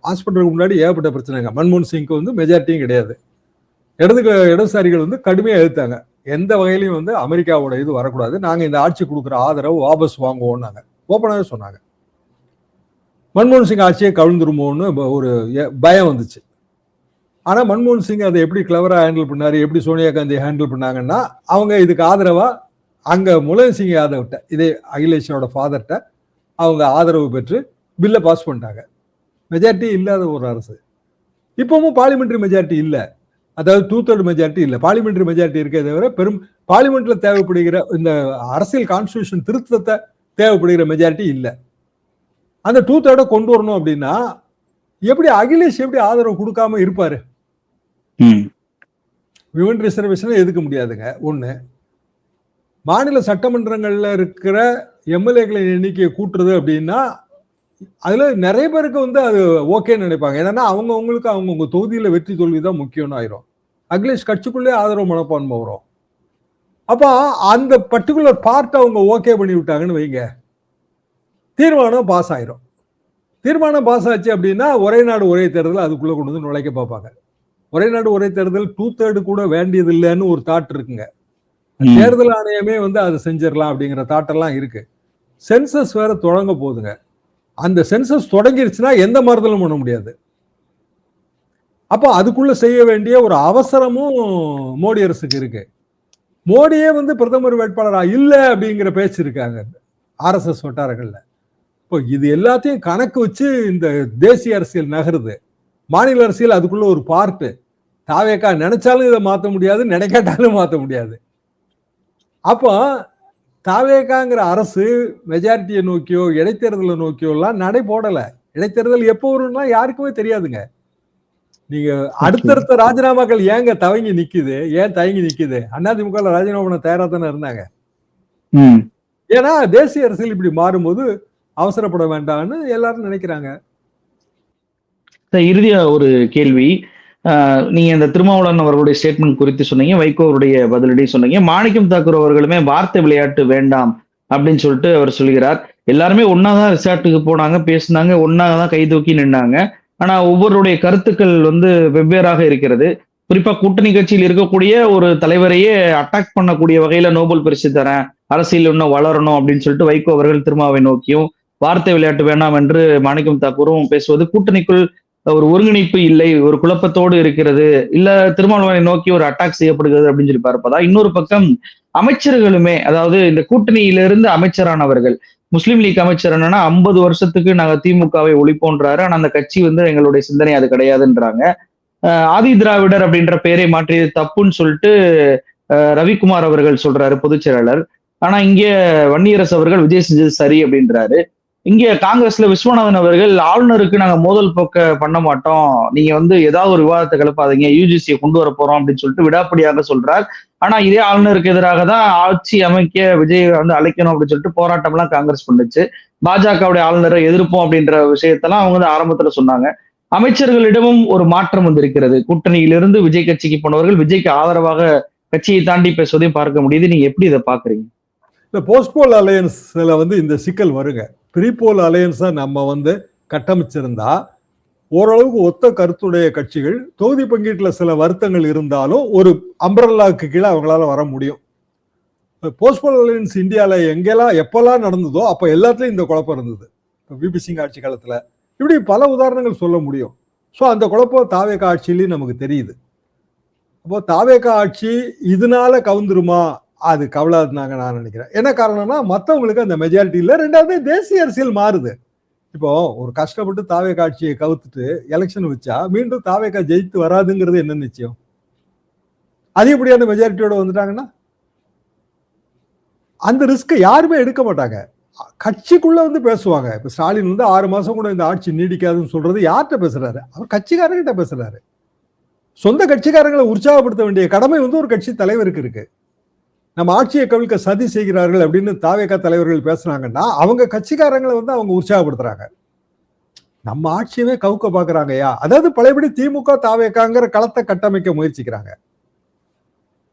பாஸ் பண்றதுக்கு முன்னாடி ஏகப்பட்ட பிரச்சனைங்க. மன்மோகன் சிங்க்கு வந்து மெஜாரிட்டியும் கிடையாது. இடதுசாரிகள் வந்து கடுமையா எதிர்த்தாங்க. எந்த வகையிலையும் வந்து அமெரிக்காவோட இது வரக்கூடாது, நாங்க இந்த ஆட்சி கொடுக்குற ஆதரவு வாபஸ் வாங்குவோம்னாங்க. ஓப்பனாவே சொன்னாங்க. மன்மோகன் சிங் ஆட்சியை கவிழ்ந்துருமோன்னு ஒரு பயம் வந்துச்சு. ஆனா மன்மோகன் சிங் அதை எப்படி கிளவரா ஹேண்டில் பண்ணாரு, எப்படி சோனியா காந்தி ஹேண்டில் பண்ணாங்கன்னா, அவங்க இதுக்கு ஆதரவா அங்க முலாயம் சிங் யாதவ்கிட்ட, இதே அகிலேஷோட ஃபாதர்கிட்ட அவங்க ஆதரவு பெற்று பில்லை பாஸ் பண்ணிட்டாங்க. மெஜாரிட்டி இல்லாத ஒரு அரசு. இப்பவும் பார்லிமெண்டரி மெஜாரிட்டி இல்லை, அதாவது 2/3 மெஜாரிட்டி இல்லை. பார்லிமெண்டரி மெஜாரிட்டி இருக்கே தவிர பார்லிமெண்ட்ல தேவைப்படுகிற இந்த அரசியல் கான்ஸ்டிடியூஷன் திருத்தத்தை தேவைப்படுகிற மெஜாரிட்டி இல்லை. அந்த 2/3 கொண்டு வரணும் அப்படின்னா எப்படி அகிலேஷ் எப்படி ஆதரவு கொடுக்காம இருப்பாரு? விமன் ரிசர்வேஷன் எதுக்க முடியாதுங்க. ஒண்ணு, மாநில சட்டமன்றங்கள்ல இருக்கிற எம்எல்ஏக்களின் எண்ணிக்கையை கூட்டுறது அப்படின்னா அதுல நிறைய பேருக்கு வந்து அது ஓகேன்னு நினைப்பாங்க. ஏன்னா அவங்கவுங்களுக்கு அவங்கவுங்க தொகுதியில வெற்றி தோல்வி தான் முக்கியம்னு ஆயிரும். அகிலேஷ் கட்சிக்குள்ளே ஆதரவு மனப்பான்மை வரும். அப்ப அந்த பர்டிகுலர் பார்ட் அவங்க ஓகே பண்ணி விட்டாங்கன்னு வைங்க, தீர்மானம் பாஸ் ஆயிரும். தீர்மானம் பாஸ் ஆச்சு அப்படின்னா ஒரே நாடு ஒரே தேர்தல் அதுக்குள்ள கொண்டு வந்து நுழைக்க பார்ப்பாங்க. ஒரே நாடு ஒரே தேர்தல் 2/3 கூட வேண்டியது இல்லைன்னு ஒரு தாட் இருக்குங்க. தேர்தல் ஆணையமே வந்து அதை செஞ்சிடலாம் அப்படிங்கிற தாட்டெல்லாம் இருக்கு. சென்சஸ் வேற தொடங்க போகுதுங்க. அந்த சென்சஸ் தொடங்கிருச்சுன்னா எந்த மாறுதலும் பண்ண முடியாது. அப்போ அதுக்குள்ள செய்ய வேண்டிய ஒரு அவசரமும் மோடி அரசுக்கு இருக்கு. மோடியே வந்து பிரதமர் வேட்பாளரா இல்லை அப்படிங்கிற பேச்சு இருக்காங்க RSS வட்டாரங்கள்ல. இப்போ இது எல்லாத்தையும் கணக்கு வச்சு இந்த தேசிய அரசியல் நகருது. மாநில அரசியல் அதுக்குள்ள ஒரு பார்ட்டு. தாவேக்கா நினைச்சாலும் இதை மாற்ற முடியாது, நினைக்காட்டாலும் மாற்ற முடியாது. அப்போ தாவேக்காங்கிற அரசு மெஜாரிட்டியை நோக்கியோ இடைத்தேர்தலை நோக்கியோ எல்லாம் நடை போடல. இடைத்தேர்தல் எப்போ வரும்னா யாருக்குமே தெரியாதுங்க. நீங்க அடுத்தடுத்த ராஜினாமாக்கள் ஏன் தயங்கி நிக்குது? அதிமுக ராஜினாமா பண்ண தயாரா தானே இருந்தாங்க. ஏன்னா தேசிய அரசியல் இப்படி மாறும்போது அவசரப்பட வேண்டாம்னு எல்லாரும் நினைக்கிறாங்க. இறுதியா ஒரு கேள்வி, நீங்க இந்த திருமாவளவன் அவர்களுடைய ஸ்டேட்மெண்ட் குறித்து சொன்னீங்க, வைகோ அவருடைய பதிலடி சொன்னீங்க. மாணிக்கம் தாக்கூர் அவர்களுமே வார்த்தை விளையாட்டு வேண்டாம் அப்படின்னு சொல்லிட்டு அவர் சொல்கிறார். எல்லாருமே ஒன்னாதான் ரிசார்ட்டுக்கு போனாங்க, பேசினாங்க, ஒன்னாதான் கை தூக்கி நின்னாங்க. ஆனா ஒவ்வொருடைய கருத்துக்கள் வந்து வெவ்வேறாக இருக்கிறது. குறிப்பா கூட்டணி கட்சியில் இருக்கக்கூடிய ஒரு தலைவரையே அட்டாக் பண்ணக்கூடிய வகையில நோபல் பரிசு தரேன், அரசியல் இன்னும் வளரணும் அப்படின்னு சொல்லிட்டு வைகோ அவர்கள் திருமாவை நோக்கியும் வார்த்தை விளையாட்டு வேண்டாம் என்று மாணிக்கம் தாக்கூரும் பேசுவது கூட்டணிக்குள் ஒரு ஒருங்கிணைப்பு இல்லை, ஒரு குழப்பத்தோடு இருக்கிறது, இல்ல திருமாவளவனை நோக்கி ஒரு அட்டாக் செய்யப்படுகிறது அப்படின்னு சொல்லி பார்ப்பதா? இன்னொரு பக்கம் அமைச்சர்களுமே, அதாவது இந்த கூட்டணியிலிருந்து அமைச்சரானவர்கள் முஸ்லீம் லீக் அமைச்சர் என்னன்னா 50 வருஷத்துக்கு நாங்க திமுகவை ஒழிப்போன்றாரு. ஆனா அந்த கட்சி வந்து எங்களுடைய சிந்தனை அது கிடையாதுன்றாங்க. ஆதி திராவிடர் அப்படின்ற பெயரை மாற்றியது தப்புன்னு சொல்லிட்டு ரவிக்குமார் அவர்கள் சொல்றாரு, பொதுச் செயலாளர். ஆனா இங்க வன்னியரசு அவர்கள் விஜய் செஞ்சது சரி அப்படின்றாரு. இங்க காங்கிரஸ்ல விஸ்வநாதன் அவர்கள் ஆளுநருக்கு நாங்க மோதல் போக்க பண்ண மாட்டோம், நீங்க வந்து ஏதாவது ஒரு விவாதத்தை கிளப்பாதீங்க, யுஜிசியை கொண்டு வர போறோம் அப்படின்னு சொல்லிட்டு விடாப்படியாக சொல்றார். ஆனா இதே ஆளுநருக்கு எதிராக தான் ஆட்சி அமைக்க விஜய் வந்து அழைக்கணும் அப்படின்னு சொல்லிட்டு போராட்டம் எல்லாம் காங்கிரஸ் பண்ணுச்சு. பாஜகவுடைய ஆளுநரை எதிர்ப்போம் அப்படின்ற விஷயத்தெல்லாம் அவங்க வந்து ஆரம்பத்துல சொன்னாங்க. அமைச்சர்களிடமும் ஒரு மாற்றம் வந்திருக்கிறது. கூட்டணியிலிருந்து விஜய் கட்சிக்கு போனவர்கள் விஜய்க்கு ஆதரவாக கட்சியை தாண்டி பேசுவதையும் பார்க்க முடியுது. நீங்க எப்படி இதை பாக்குறீங்க? இந்த போஸ்ட்போல் அலையன்ஸ்ல வந்து இந்த சிக்கல் வருங்க. ப்ரீபோல் அலையன்ஸை நம்ம வந்து கட்டமைச்சிருந்தா ஓரளவுக்கு ஒத்த கருத்துடைய கட்சிகள் தொகுதி பங்கீட்டில் சில வருத்தங்கள் இருந்தாலும் ஒரு அம்பரல்லாவுக்கு கீழே அவங்களால வர முடியும். போஸ்ட்போல் அலையன்ஸ் இந்தியாவில் எங்கெல்லாம் எப்பெல்லாம் நடந்ததோ அப்போ எல்லாத்துலேயும் இந்த குழப்பம் இருந்தது. விபி சிங் ஆட்சி காலத்தில் இப்படி பல உதாரணங்கள் சொல்ல முடியும். ஸோ அந்த குழப்பம் தாவேகா ஆட்சியிலையும் நமக்கு தெரியுது. அப்போ தாவேகா ஆட்சி இதனால கவுந்துருமா, அது கவலாதுனாங்க நான் நினைக்கிறேன். என்ன காரணம்னா மற்றவங்களுக்கு அந்த மெஜாரிட்டி இல்லை. ரெண்டாவது தேசிய அரசியல் மாறுது. இப்போ ஒரு கஷ்டப்பட்டு தாவேகா ஆட்சியை கவுத்துட்டு எலெக்ஷன் வச்சா மீண்டும் தாவேகா ஜெயித்து வராதுங்கிறது என்ன நிச்சயம்? அதிகப்படியான மெஜாரிட்டியோட வந்துட்டாங்கன்னா அந்த ரிஸ்கை யாருமே எடுக்க மாட்டாங்க. கட்சிக்குள்ள வந்து பேசுவாங்க. இப்ப ஸ்டாலின் வந்து 6 மாசம் கூட இந்த ஆட்சி நீடிக்காதுன்னு சொல்றது யார்கிட்ட பேசுறாரு? அவர் கட்சிக்காரங்கிட்ட பேசுறாரு. சொந்த கட்சிக்காரங்களை உற்சாகப்படுத்த வேண்டிய கடமை வந்து ஒரு கட்சி தலைவருக்கு இருக்கு. நம்ம ஆட்சியை கவிழ்க்க சதி செய்கிறார்கள் அப்படின்னு தாவேகா தலைவர்கள் பேசுறாங்கன்னா அவங்க கட்சிக்காரங்களை வந்து அவங்க உற்சாகப்படுத்துறாங்க. நம்ம ஆட்சியவே கவுக்க பாக்குறாங்கயா, அதாவது பழையபடி திமுக தாவேகாங்கிற களத்தை கட்டமைக்க முயற்சிக்கிறாங்க.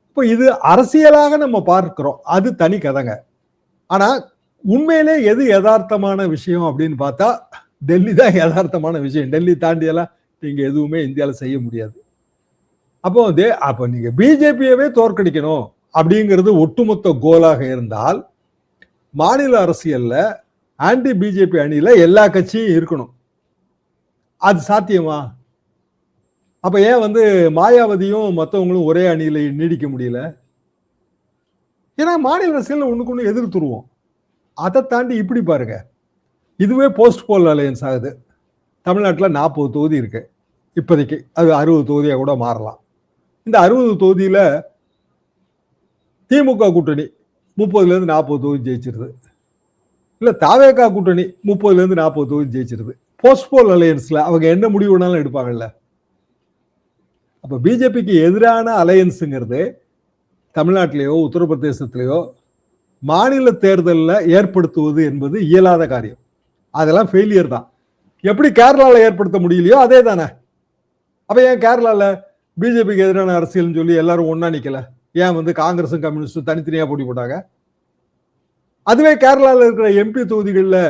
இப்போ இது அரசியலாக நம்ம பார்க்கிறோம், அது தனி கதைங்க. ஆனா உண்மையிலே எது யதார்த்தமான விஷயம் அப்படின்னு பார்த்தா டெல்லி தான் யதார்த்தமான விஷயம். டெல்லி தாண்டியெல்லாம் நீங்க எதுவுமே இந்தியாவில் செய்ய முடியாது. அப்போ நீங்க பிஜேபியவே தோற்கடிக்கணும் அப்படிங்கிறது ஒட்டுமொத்த கோலாக இருந்தால் மாநில அரசியல்ல ஆன்டி பிஜேபி அணியில எல்லா கட்சியும் இருக்கணும். அது சாத்தியமா? அப்ப ஏன் வந்து மாயாவதியும் மற்றவங்களும் ஒரே அணியில நீடிக்க முடியல? ஏன்னா மாநில அரசியல் ஒண்ணுக்கு ஒண்ணு எதிர்த்துருவோம். அதை தாண்டி இப்படி பாருங்க, இதுவே போஸ்ட் போல் அலையன்ஸ் ஆகுது. தமிழ்நாட்டில் 40 தொகுதி இருக்கு இப்போதைக்கு, அது 60 தொகுதியாக கூட மாறலாம். இந்த 60 தொகுதியில திமுக கூட்டணி 30லேருந்து 40 தொகுதி ஜெயிச்சிருது, இல்ல தாவேகா கூட்டணி 30லேருந்து 40 தொகுதி ஜெயிச்சிருது. போஸ்ட் போல் அலையன்ஸ்ல அவங்க என்ன முடிவு வேணாலும் எடுப்பாங்கல்ல. அப்ப பிஜேபிக்கு எதிரான அலையன்ஸுங்கிறது தமிழ்நாட்டிலேயோ உத்தரப்பிரதேசத்திலேயோ மாநில தேர்தலில் ஏற்படுத்துவது என்பது இயலாத காரியம். அதெல்லாம் ஃபெயிலியர் தான். எப்படி கேரளாவில் ஏற்படுத்த முடியலையோ அதே தானே. அப்ப ஏன் கேரளாவில் பிஜேபிக்கு எதிரான அரசியல்னு சொல்லி எல்லாரும் ஒன்னா நிக்கல? ஏன் வந்து காங்கிரஸும் கம்யூனிஸ்டும் தனித்தனியா போட்டி போட்டாங்க? அதுவே கேரளாவில் இருக்கிற எம்பி தொகுதிகளில்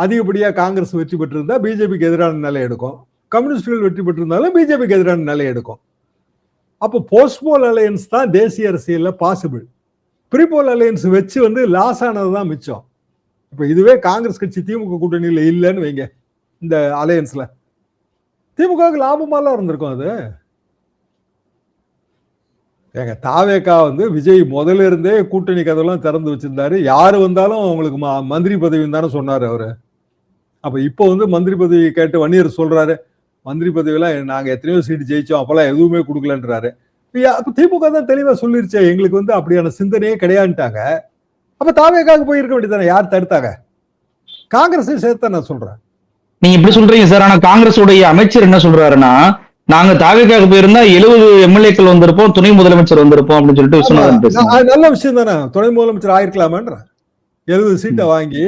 அதிகப்படியா காங்கிரஸ் வெற்றி பெற்றிருந்தா பிஜேபிக்கு எதிரான நிலை எடுக்கும், கம்யூனிஸ்டுகள் வெற்றி பெற்றிருந்தாலும் பிஜேபிக்கு எதிரான நிலை எடுக்கும். அப்போ போஸ்ட்போல் அலையன்ஸ் தான் தேசிய அரசியல்ல பாசிபிள். ப்ரீபோல் அலையன்ஸ் வச்சு வந்து லாஸ் ஆனதுதான் மிச்சம். இப்ப இதுவே காங்கிரஸ் கட்சி திமுக கூட்டணியில் இல்லைன்னு வைங்க, இந்த அலையன்ஸ்ல திமுகவுக்கு லாபமாலாம் இருந்திருக்கும். அது ஏங்க, தாவேகா வந்து விஜய் முதல்ல இருந்தே கூட்டணி கதெல்லாம் திறந்து வச்சிருந்தாரு. யாரு வந்தாலும் அவங்களுக்கு மந்திரி பதவின்னு தானே சொன்னாரு அவரு. அப்ப இப்போ வந்து மந்திரி பதவி கேட்டு வன்னியர் சொல்றாரு, மந்திரி பதவியெல்லாம் நாங்க எத்தனையோ சீட்டு ஜெயிச்சோம், அப்பெல்லாம் எதுவுமே கொடுக்கலன்றாரு. அப்ப திமுக தான் தெளிவா சொல்லிருச்சு, எங்களுக்கு வந்து அப்படியான சிந்தனையே கிடையாதுட்டாங்க. அப்ப தாவேகாவுக்கு போயிருக்க வேண்டியதானே, யார் தடுத்தாங்க? காங்கிரஸை சேர்த்த நான் சொல்றேன். நீங்க இப்படி சொல்றீங்க சார், ஆனா காங்கிரஸ் உடைய அமைச்சர் என்ன சொல்றாருன்னா, நாங்க தாவேகாவுக்கு போயிருந்தா 70 எம்எல்ஏக்கள் வந்திருப்போம், துணை முதலமைச்சர் வந்திருப்போம் அப்படின்னு சொல்லிட்டு விஸ்வநாதன் பேசுறாங்க. அது நல்ல விஷயம் தானே, துணை முதலமைச்சர் ஆயிருக்கலாமான்ற. 70 சீட்டை வாங்கி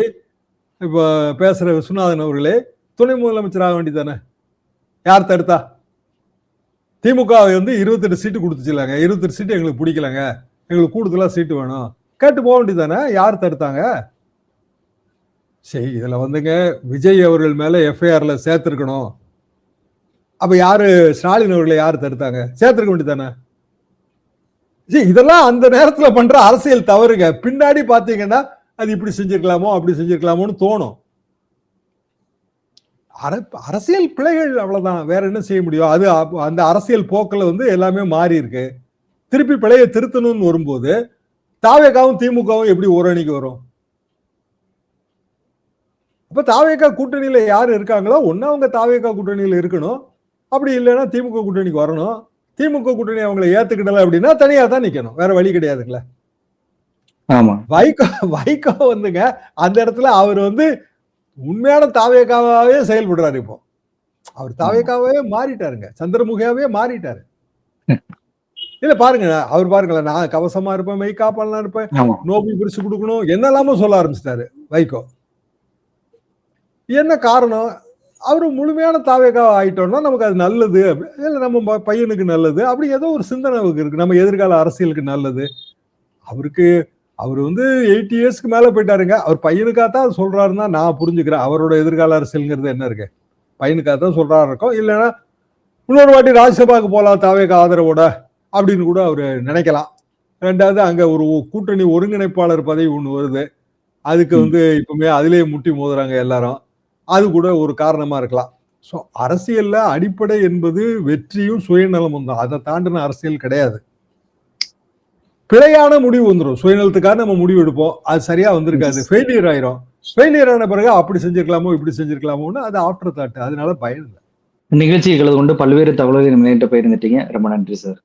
இப்ப பேசுற விஸ்வநாதன் அவர்களே துணை முதலமைச்சர் ஆக வேண்டியதானே, யார் தடுத்தா? திமுக வந்து 28 சீட்டு கொடுத்துச்சுலாங்க, 28 சீட்டு எங்களுக்கு பிடிக்கலங்க, எங்களுக்கு கூடுதலா சீட்டு வேணும் கேட்டு போக வேண்டியதானே, யார் தடுத்தாங்க? சரி, இதுல வந்துங்க விஜய் அவர்கள் மேல எஃப்ஐஆர்ல சேர்த்திருக்கணும். அப்ப யாரு, ஸ்டாலின் அவர்களை யாரு தடுத்தாங்க? சேர்த்திருக்க வேண்டியதானே. இதெல்லாம் அந்த நேரத்துல பண்ற அரசியல் தவறுங்க. பின்னாடி பாத்தீங்கன்னா அது இப்படி செஞ்சிருக்கலாமோ அப்படி செஞ்சிருக்கலாமோன்னு தோணும். அரசியல் பிழைகள், அவ்வளவுதான், வேற என்ன செய்ய முடியும்? அது அந்த அரசியல் போக்கில் வந்து எல்லாமே மாறி இருக்கு. திருப்பி பிழையை திருத்தணும்னு வரும்போது தாவேகாவும் திமுகவும் எப்படி ஒரு அணிக்கு வரும்? அப்ப தாவேகா கூட்டணியில யாரு இருக்காங்களோ ஒன்னு அவங்க தாவேகா கூட்டணியில இருக்கணும், அப்படி இல்லைன்னா திமுக கூட்டணிக்கு வரணும். திமுக கூட்டணி அவங்களை ஏத்துக்கிடல அப்படின்னா தனியா தான் நிக்கணும், வேற வழி கிடையாதுங்களா. ஆமா. வைகோ வந்துங்க அந்த இடத்துல அவர் வந்து உண்மையான தாவேகாவே செயல்படுறாரு. இப்போ அவர் தாவேகாவே மாறிட்டாருங்க, சந்திரமுகியாவே மாறிட்டாரு. இல்ல பாருங்க, அவர் பாருங்களேன், நான் கவசமா இருப்பேன், மெய் காப்பாளனா இருப்பேன், நோபல் பரிசு கொடுக்கணும், என்னெல்லாமோ சொல்ல ஆரம்பிச்சிட்டாரு வைகோ. என்ன காரணம்? அவரு முழுமையான தாவேகா ஆயிட்டோம்னா நமக்கு அது நல்லது, இல்ல நம்ம பையனுக்கு நல்லது, அப்படி ஏதோ ஒரு சிந்தனை இருக்கு, நம்ம எதிர்கால அரசியலுக்கு நல்லது. அவர் வந்து 80 இயர்ஸ்க்கு மேல போயிட்டாருங்க. அவர் பையனுக்காகத்தான் அது சொல்றாருன்னா நான் புரிஞ்சுக்கிறேன். அவரோட எதிர்கால அரசியல்ங்கிறது என்ன இருக்கு, பையனுக்காகத்தான் சொல்றாரு இருக்கும். இல்லைன்னா இன்னொரு வாட்டி ராஜ்யசபாக்கு போலாம் தாவேகா ஆதரவோட அப்படின்னு கூட அவரு நினைக்கலாம். ரெண்டாவது அங்க ஒரு கூட்டணி ஒருங்கிணைப்பாளர் பதவி ஒண்ணு வருது, அதுக்கு வந்து இப்பவுமே அதிலேயே முட்டி மோதுறாங்க எல்லாரும், அது கூட ஒரு காரணமா இருக்கலாம். ஸோ அரசியல்ல அடிப்படை என்பது வெற்றியும் சுயநலமும் தான், அதை தாண்டின அரசியல் கிடையாது. பிழையான முடிவு வந்துடும், சுயநலத்துக்காக நம்ம முடிவு எடுப்போம், அது சரியா வந்திருக்காது, ஃபெயிலியர் ஆயிரும். ஃபெயிலியர் ஆன பிறகு அப்படி செஞ்சிருக்கலாமோ இப்படி செஞ்சிருக்கலாமோன்னு அது ஆஃப்டர் தாட், அதனால பயன் இல்லை. நிகழ்ச்சியை கலந்து கொண்டு பல்வேறு தகவல்களை நம்ம நேரிட்ட பகிர்ந்துட்டீங்க. ரொம்ப நன்றி சார்.